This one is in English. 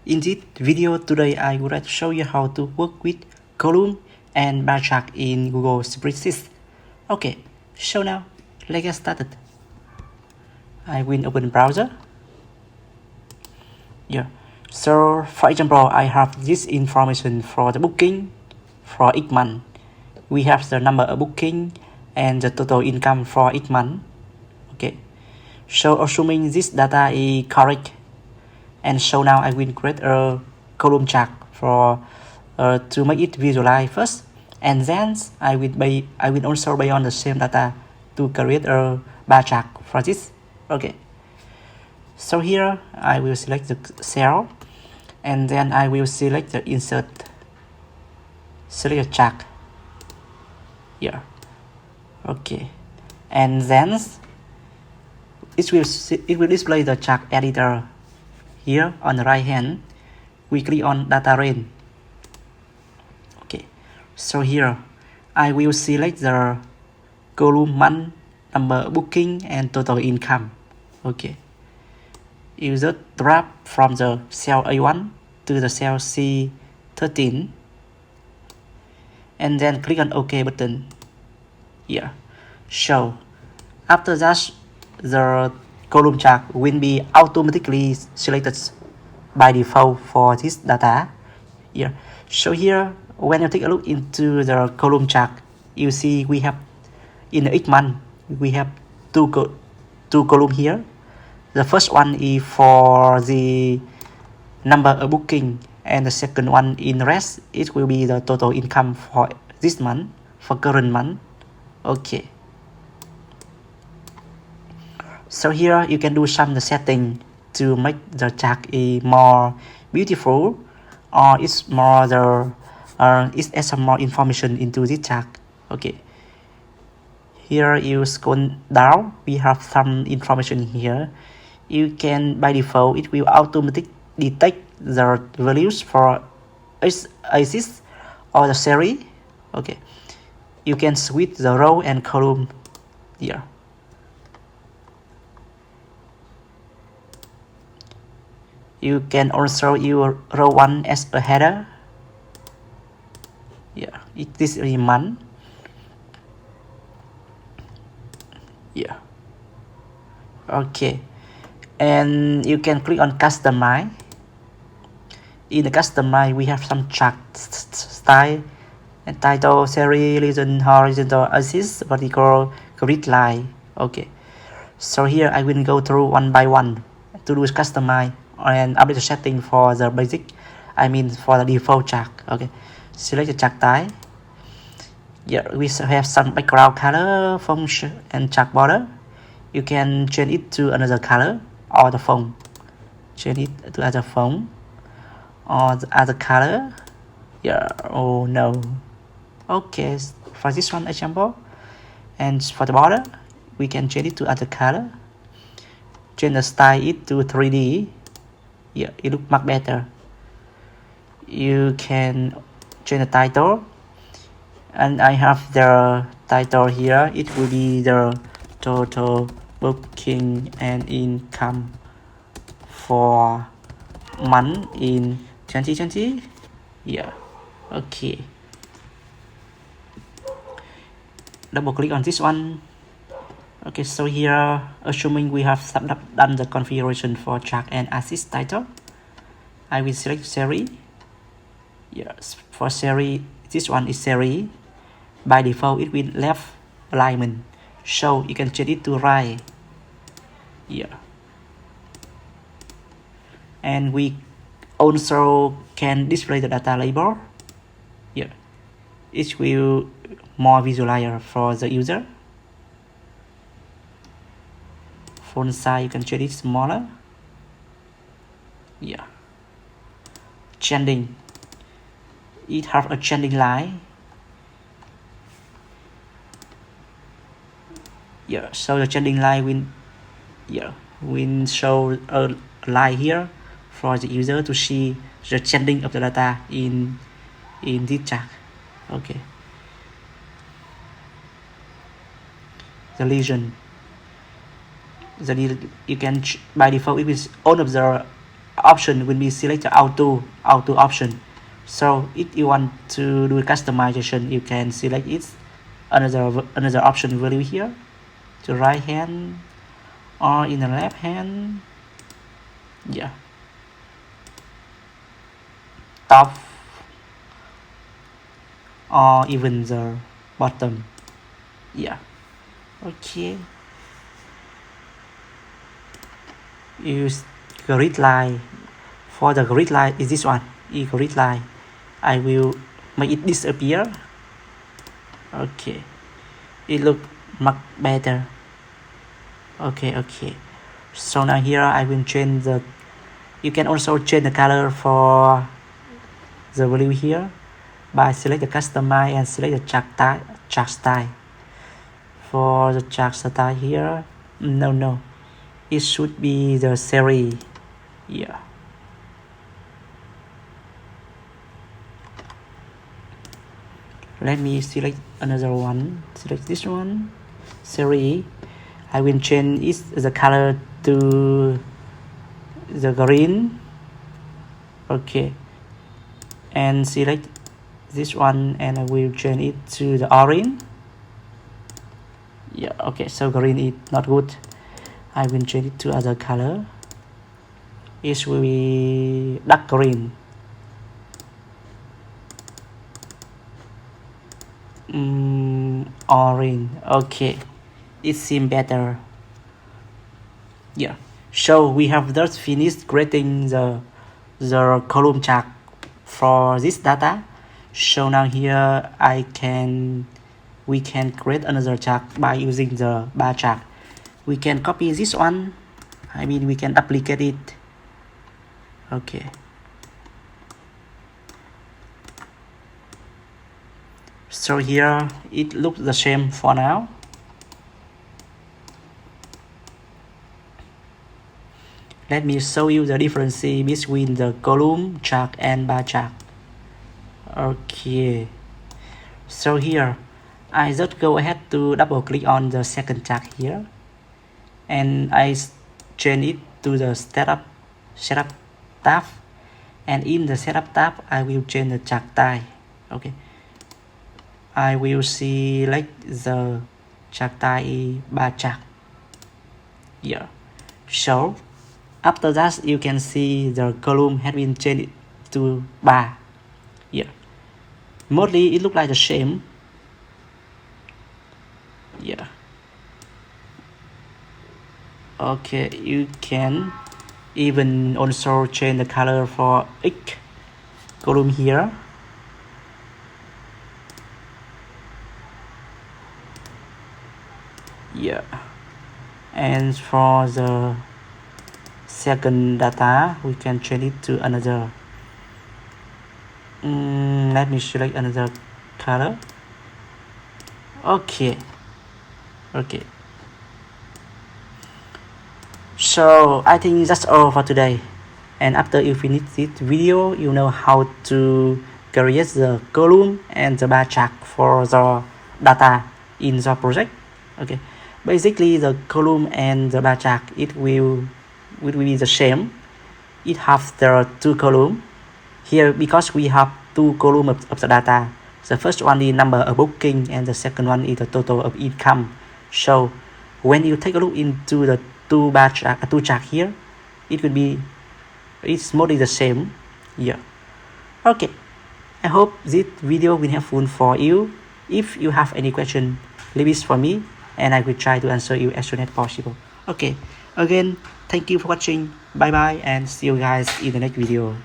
In this video today, I would like to show you how to work with column and bar chart in Google Spreadsheet. Okay, so now let's get started. I will open browser. Yeah. So for example, I have this information for the booking for each month. We have the number of booking and the total income for each month. Okay. So assuming this data is correct, and so now I will create a column chart for to make it visualize first, and then I will also buy on the same data to create a bar chart for this. Okay. So here I will select the cell, and then I will select the insert, select the chart here. Okay, and then it will display the chart editor. Here on the right hand, we click on data range. Okay, so here I will select the column month, number booking, and total income. Okay, you just drag from the cell A1 to the cell C13, and then click on OK button here. So after that, the column chart will be automatically selected by default for this data here. So here, when you take a look into the column chart, you see we have in each month we have two columns here. The first one is for the number of booking, and the second one in rest, it will be the total income for this month, for current month. Okay. So here you can do some setting to make the chart more beautiful, or it's more it adds some more information into this chart. Okay. Here you scroll down, we have some information here. You can, by default, it will automatically detect the values for each axis or the series. Okay. You can switch the row and column here. You can also use row 1 as a header. Yeah, it is a month. Yeah. Okay. And you can click on customize. In the customize, we have some chart style and title, series, region, horizontal axis, vertical, grid line. Okay. So here I will go through one by one to do customize and update the setting for the basic, for the default chart. Okay, select the chart type. Yeah, we have some background color, function, and chart border. You can change it to another color or the font. Change it to other font or the other color. Yeah. Oh no. Okay, for this one example, and for the border, we can change it to other color. Change the style it to 3D. Yeah, it looks much better. You can change the title, and I have the title here. It will be the total booking and income for month in 2020. Yeah. Okay. Double click on this one. Okay, so here, assuming we have done the configuration for chart and axis title, I will select series. Yes, for series, this one is series. By default, it will left alignment, so you can change it to right. Yeah. And we also can display the data label. Yeah. It will more visualizer for the user. Font size, you can change it smaller. Yeah. Changing, it have a changing line. Yeah, so the changing line will show a line here for the user to see the changing of the data in this chart. Okay. The region, you can by default it is all of the option will be select the auto option. So if you want to do customization, you can select it another option value here, to right hand or in the left hand. Yeah, top or even the bottom. Yeah, okay. Use grid line. For the grid line is this one, grid line. I will make it disappear. Okay, it look much better. Okay, so now here I will change the, you can also change the color for the value here by select the customize and select the chart style. For the chart style here, no, it should be the series. Yeah, let me select another one, select this one, series. I will change it, the color to the green. Okay, and select this one and I will change it to the orange. Yeah, okay, so green is not good. I will change it to other color. It will be dark green. Orange. Okay, it seems better. Yeah, so we have just finished creating the column chart for this data. So now here we can create another chart by using the bar chart. We can copy this one, we can duplicate it. Okay, so here it looks the same for now. Let me show you the difference between the column chart and bar chart. Okay, so here I just go ahead to double click on the second chart here, and I change it to the setup tab, and in the setup tab I will change the chart type. Okay, I will select the chart type bar chart. Yeah, so after that you can see the column has been changed to bar. Yeah, mostly it looks like the same. Yeah, okay, you can even also change the color for each column here. Yeah, and for the second data we can change it to another. Let me select another color. Okay, so I think that's all for today, and after you finish this video you know how to create the column and the bar chart for the data in the project. Okay, basically the column and the bar chart it will be the same. It has the two columns here because we have two columns of the data. The first one is number of booking and the second one is the total of income. So when you take a look into the two chart here, it's mostly the same. Yeah, okay, I hope this video will be helpful for you. If you have any question, leave it for me and I will try to answer you as soon as possible. Okay, again, thank you for watching. Bye bye and see you guys in the next video.